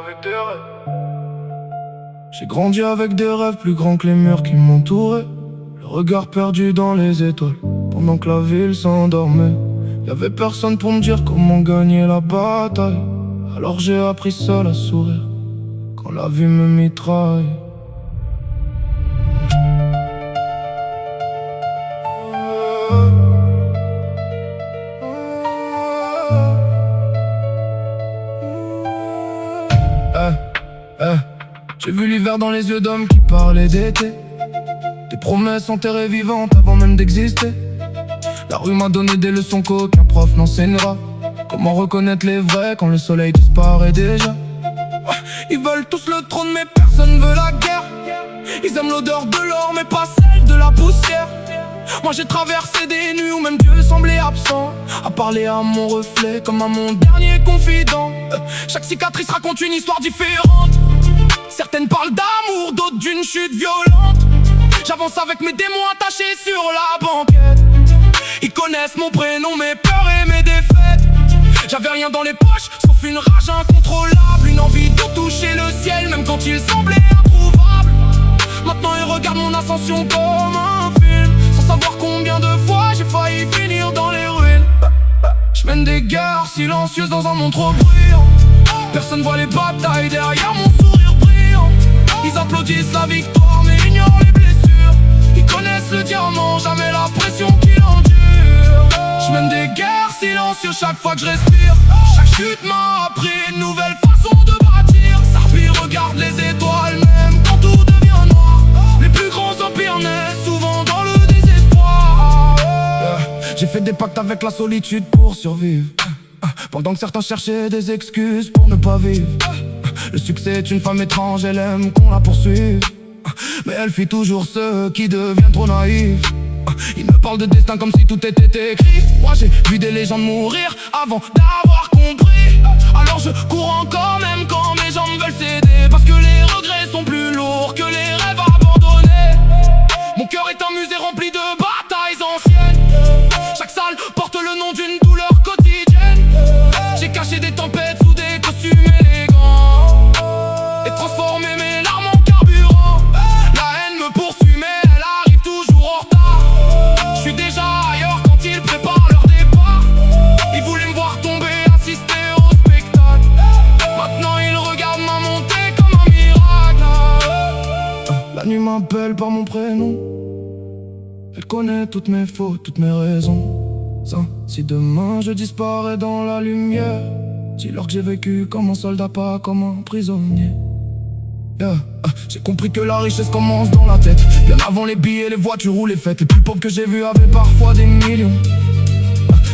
avec des rêves. J'ai grandi avec des rêves plus grands que les murs qui m'entouraient. Le regard perdu dans les étoiles, pendant que la ville s'endormait. Y'avait personne pour me dire comment gagner la bataille. Alors j'ai appris seul à sourire, quand la vie me mitraille. J'ai vu l'hiver dans les yeux d'hommes qui parlaient d'été, des promesses enterrées vivantes avant même d'exister. La rue m'a donné des leçons qu'aucun prof n'enseignera. Comment reconnaître les vrais quand le soleil disparaît déjà. Ils veulent tous le trône mais personne veut la guerre. Ils aiment l'odeur de l'or mais pas celle de la poussière. Moi j'ai traversé des nuits où même Dieu semblait absent, à parler à mon reflet comme à mon dernier confident. Chaque cicatrice raconte une histoire différente. Certaines parlent d'amour, d'autres d'une chute violente. J'avance avec mes démons attachés sur la banquette. Ils connaissent mon prénom, mes peurs et mes défaites. J'avais rien dans les poches, sauf une rage incontrôlable, une envie de toucher le ciel, même quand il semblait introuvable. Maintenant ils regardent mon ascension comme un film, sans savoir combien de fois j'ai failli finir dans les ruines. Je mène des guerres silencieuses dans un monde trop bruyant. Personne voit les batailles derrière mon sourire brillant. Ils applaudissent la victoire mais ignorent les blessures. Ils connaissent le diamant, jamais la pression qu'il endure. Je mène des guerres silencieuses chaque fois que je respire. Chaque chute m'a appris une nouvelle façon de bâtir. Sarpi regarde les étoiles même quand tout devient noir. Les plus grands empires naissent souvent dans le désespoir. J'ai fait des pactes avec la solitude pour survivre, pendant que certains cherchaient des excuses pour ne pas vivre. Le succès est une femme étrange, elle aime qu'on la poursuive, mais elle fuit toujours ceux qui deviennent trop naïfs. Ils me parlent de destin comme si tout était écrit. Moi j'ai vu des légendes mourir avant d'avoir compris. Alors je cours encore même quand mes jambes veulent céder, parce que les regrets sont plus lourds que les rêves abandonnés. Mon cœur est un musée rempli de batailles anciennes. Chaque salle porte le nom d'une douleur quotidienne. J'ai caché des tempêtes sous des costumes élégants et transformé mes larmes en carburant. La haine me poursuit mais elle arrive toujours en retard. Je suis déjà ailleurs quand ils préparent leur départ. Ils voulaient me voir tomber, assister au spectacle. Maintenant ils regardent ma montée comme un miracle. La nuit m'appelle par mon prénom. Elle connaît toutes mes fautes, toutes mes raisons. Si demain je disparais dans la lumière, dis-leur que j'ai vécu comme un soldat, pas comme un prisonnier. J'ai compris que la richesse commence dans la tête, bien avant les billets, les voitures ou les fêtes. Les plus pauvres que j'ai vus avaient parfois des millions.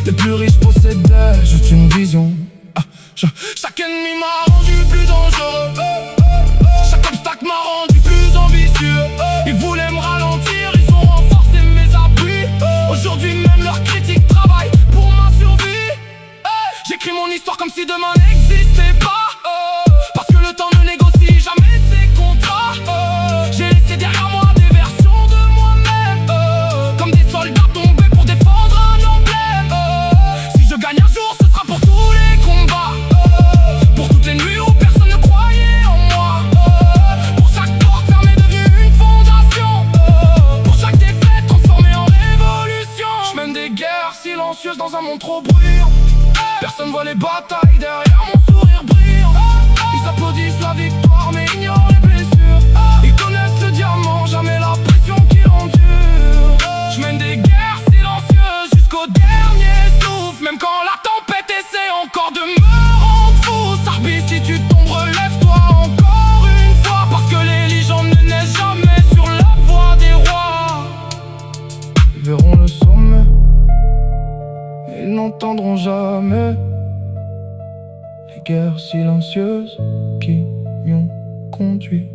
Les plus riches possédaient juste une vision. Chaque ennemi m'a rendu plus dangereux. Chaque obstacle m'a rendu plus ambitieux. Ils voulaient me ralentir, ils ont renforcé mes appuis. Aujourd'hui même leurs critiques travaillent pour ma survie. J'écris mon histoire comme si demain n'existait pas, parce que le temps ne négocie jamais ses contrats. J'ai laissé derrière moi des versions de moi-même, comme des soldats tombés pour défendre un emblème. Si je gagne un jour, ce sera pour tous les combats, pour toutes les nuits où personne ne croyait en moi, pour chaque porte fermée devenue une fondation, pour chaque défaite transformée en révolution. Je mène des guerres silencieuses dans un monde trop bruyant. Personne voit les batailles derrière mon sourire brillant. Ils applaudissent la victoire mais ignorent les blessures. Ils connaissent le diamant, jamais la pression qu'il endure. Je mène des guerres silencieuses jusqu'au dernier souffle, même quand la tempête essaie encore de me rendre fou. Sarbi, si tu tombes, relève-toi encore une fois, parce que les légendes ne naissent jamais sur la voie des rois. Ils verront le sommet, ils n'entendront jamais les guerres silencieuses qui m'y ont conduit.